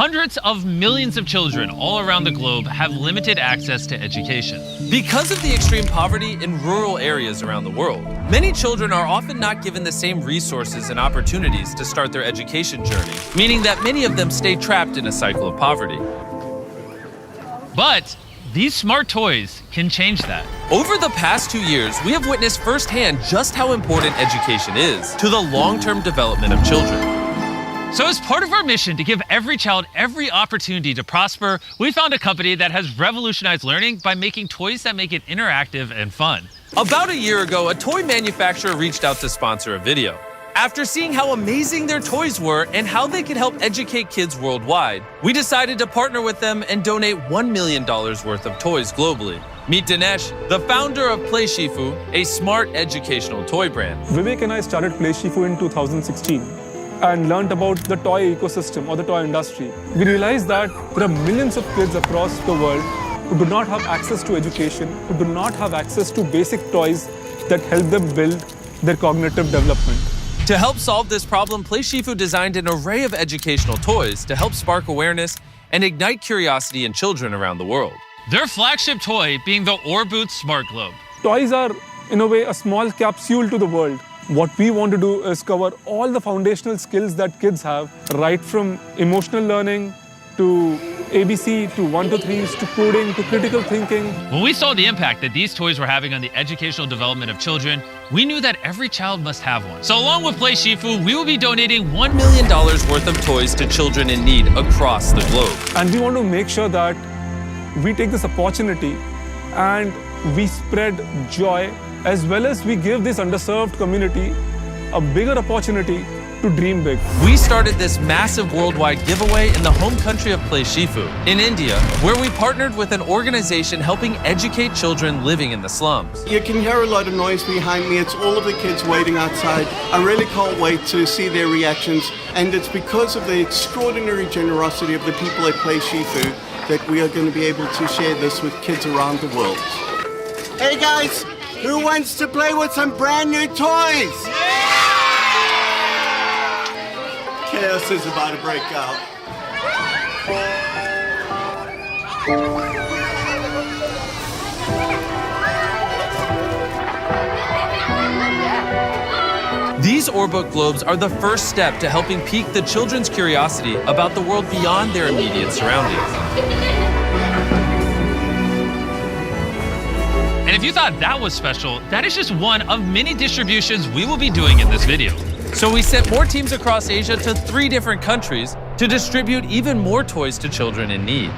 Hundreds of millions of children all around the globe have limited access to education. Because of the extreme poverty in rural areas around the world, many children are often not given the same resources and opportunities to start their education journey, meaning that many of them stay trapped in a cycle of poverty. But these smart toys can change that. Over the past 2 years, we have witnessed firsthand just how important education is to the long-term development of children. So as part of our mission to give every child every opportunity to prosper, we found a company that has revolutionized learning by making toys that make it interactive and fun. About a year ago, a toy manufacturer reached out to sponsor a video. After seeing how amazing their toys were and how they could help educate kids worldwide, we decided to partner with them and donate $1 million worth of toys globally. Meet Dinesh, the founder of Play Shifu, a smart educational toy brand. Vivek and I started Play Shifu in 2016 and learned about the toy ecosystem or the toy industry. We realized that there are millions of kids across the world who do not have access to education, who do not have access to basic toys that help them build their cognitive development. To help solve this problem, Play Shifu designed an array of educational toys to help spark awareness and ignite curiosity in children around the world. Their flagship toy being the Orboots Smart Globe. Toys are, in a way, a small capsule to the world. What we want to do is cover all the foundational skills that kids have, right from emotional learning to ABC, to 1 to 3s, to coding, to critical thinking. When we saw the impact that these toys were having on the educational development of children, we knew that every child must have one. So along with Play Shifu, we will be donating $1 million worth of toys to children in need across the globe. And we want to make sure that we take this opportunity and we spread joy, as well as we give this underserved community a bigger opportunity to dream big. We started this massive worldwide giveaway in the home country of Play Shifu, in India, where we partnered with an organization helping educate children living in the slums. You can hear a lot of noise behind me. It's all of the kids waiting outside. I really can't wait to see their reactions. And it's because of the extraordinary generosity of the people at Play Shifu that we are going to be able to share this with kids around the world. Hey guys, who wants to play with some brand new toys? Chaos is about to break out. These Orbook globes are the first step to helping pique the children's curiosity about the world beyond their immediate surroundings. And if you thought that was special, that is just one of many distributions we will be doing in this video. So we sent more teams across Asia to 3 different countries to distribute even more toys to children in need.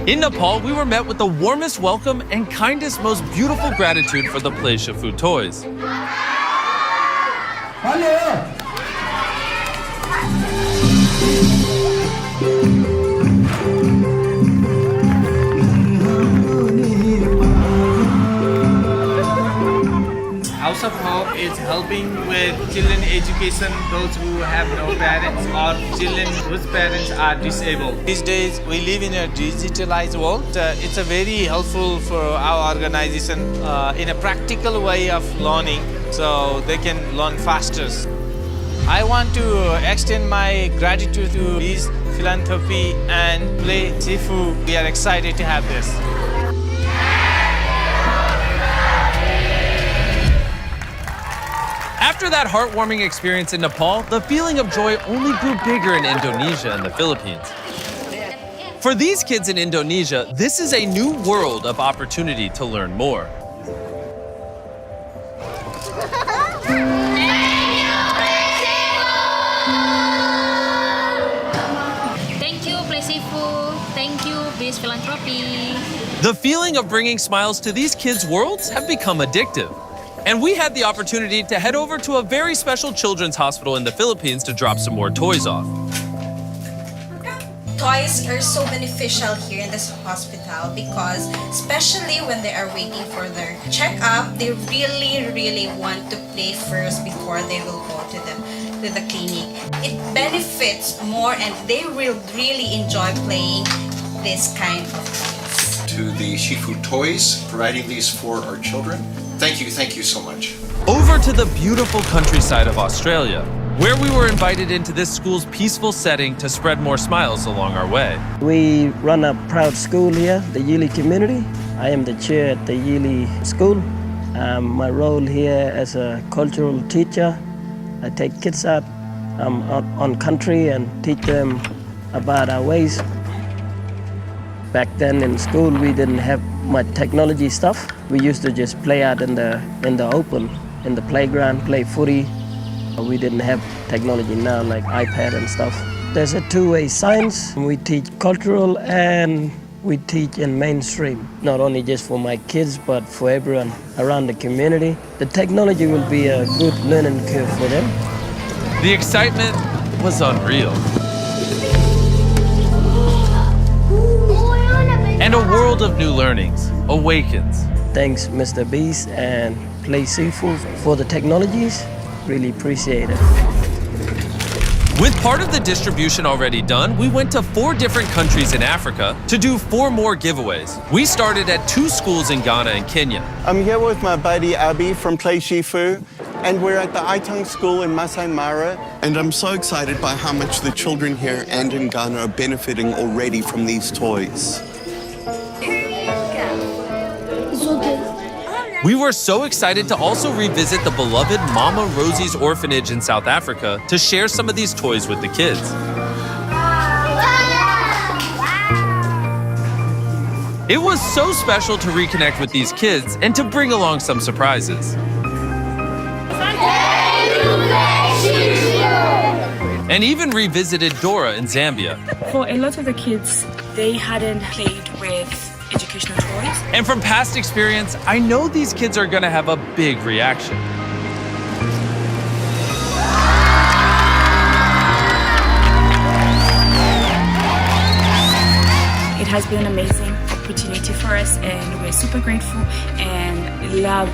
In Nepal, we were met with the warmest welcome and kindest, most beautiful gratitude for the Play Shifu toys. House of Hope is helping with children education, those who have no parents or children whose parents are disabled. These days we live in a digitalized world. It's a very helpful for our organization in a practical way of learning so they can learn faster. I want to extend my gratitude to this philanthropy and Play Shifu. We are excited to have this. After that heartwarming experience in Nepal, the feeling of joy only grew bigger in Indonesia and the Philippines. For these kids in Indonesia, this is a new world of opportunity to learn more. Thank you, Play Shifu. Thank you, Biz Philanthropy. The feeling of bringing smiles to these kids' worlds have become addictive. And we had the opportunity to head over to a very special children's hospital in the Philippines to drop some more toys off. Toys are so beneficial here in this hospital because especially when they are waiting for their checkup, they really want to play first before they will go to the clinic. It benefits more and they will really enjoy playing this kind of things. To the Shifu Toys, providing these for our children. Thank you so much. Over to the beautiful countryside of Australia, where we were invited into this school's peaceful setting to spread more smiles along our way. We run a proud school here, the Yili community. I am the chair at the Yili school. My role here as a cultural teacher, I take kids out on country and teach them about our ways. Back then in school, we didn't have much technology stuff. We used to just play out in the open, in the playground, play footy. We didn't have technology now like iPad and stuff. There's a two-way science. We teach cultural and we teach in mainstream, not only just for my kids, but for everyone around the community. The technology will be a good learning curve for them. The excitement was unreal. And a world of new learnings awakens. Thanks, Mr. Beast and Play Seafood for the technologies. Really appreciate it. With part of the distribution already done, we went to 4 different countries in Africa to do 4 more giveaways. We started at 2 schools in Ghana and Kenya. I'm here with my buddy Abby from Play Shifu, and we're at the Aitang School in Masai Mara. And I'm so excited by how much the children here and in Ghana are benefiting already from these toys. We were so excited to also revisit the beloved Mama Rosie's orphanage in South Africa to share some of these toys with the kids. It was so special to reconnect with these kids and to bring along some surprises. And even revisited Dora in Zambia. For a lot of the kids, they hadn't played with educational toys. And from past experience, I know these kids are gonna have a big reaction. It has been an amazing opportunity for us, and we're super grateful and love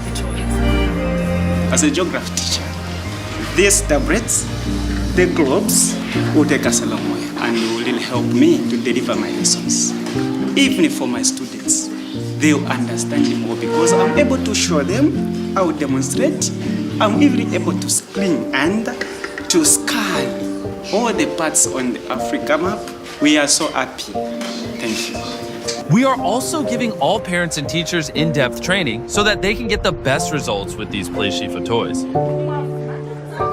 the toys. As a geography teacher, these tablets, the globes will take us a long way and will really help me to deliver my lessons. Even for my students, they will understand it more because I'm able to show them, I will demonstrate, I'm even able to screen and to scan all the parts on the Africa map. We are so happy. Thank you. We are also giving all parents and teachers in-depth training so that they can get the best results with these Play Shifu toys.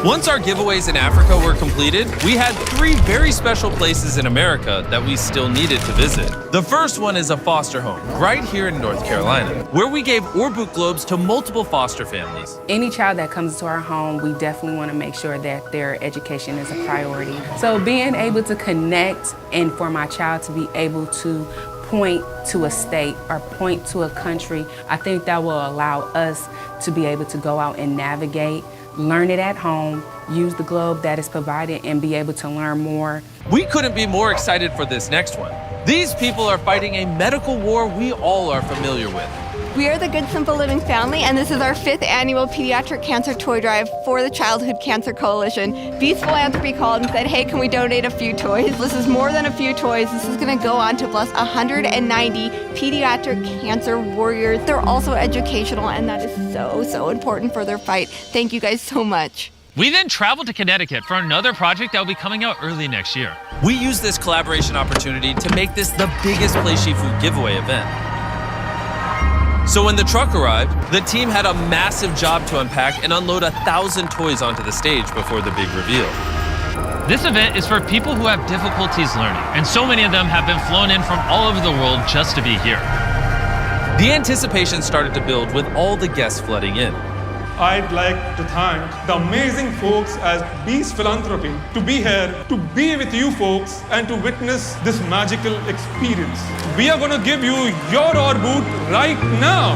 Once our giveaways in Africa were completed, we had 3 very special places in America that we still needed to visit. The first one is a foster home, right here in North Carolina, where we gave Orbuk globes to multiple foster families. Any child that comes to our home, we definitely want to make sure that their education is a priority. So being able to connect and for my child to be able to point to a state or point to a country, I think that will allow us to be able to go out and navigate, learn it at home, use the globe that is provided, and be able to learn more. We couldn't be more excited for this next one. These people are fighting a medical war we all are familiar with. We are the Good Simple Living family, and this is our 5th annual Pediatric Cancer Toy Drive for the Childhood Cancer Coalition. Beast Philanthropy called and said, hey, can we donate a few toys? This is more than a few toys. This is going to go on to bless 190 pediatric cancer warriors. They're also educational, and that is so important for their fight. Thank you guys so much. We then traveled to Connecticut for another project that will be coming out early next year. We used this collaboration opportunity to make this the biggest Play Shifu giveaway event. So when the truck arrived, the team had a massive job to unpack and unload 1,000 toys onto the stage before the big reveal. This event is for people who have difficulties learning, and so many of them have been flown in from all over the world just to be here. The anticipation started to build with all the guests flooding in. I'd like to thank the amazing folks at Beast Philanthropy to be here, to be with you folks, and to witness this magical experience. We are going to give you your Orbuk right now.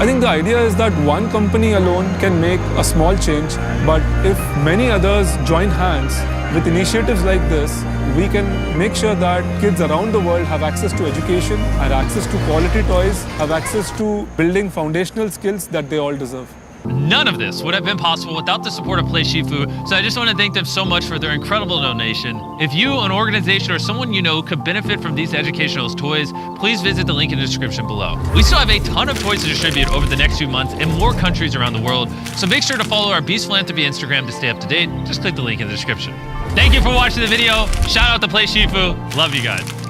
I think the idea is that one company alone can make a small change, but if many others join hands with initiatives like this, we can make sure that kids around the world have access to education, have access to quality toys, have access to building foundational skills that they all deserve. None of this would have been possible without the support of Play Shifu, so I just want to thank them so much for their incredible donation. If you, an organization, or someone you know could benefit from these educational toys, please visit the link in the description below. We still have a ton of toys to distribute over the next few months in more countries around the world, so make sure to follow our Beast Philanthropy Instagram to stay up to date. Just click the link in the description. Thank you for watching the video. Shout out to Play Shifu. Love you guys.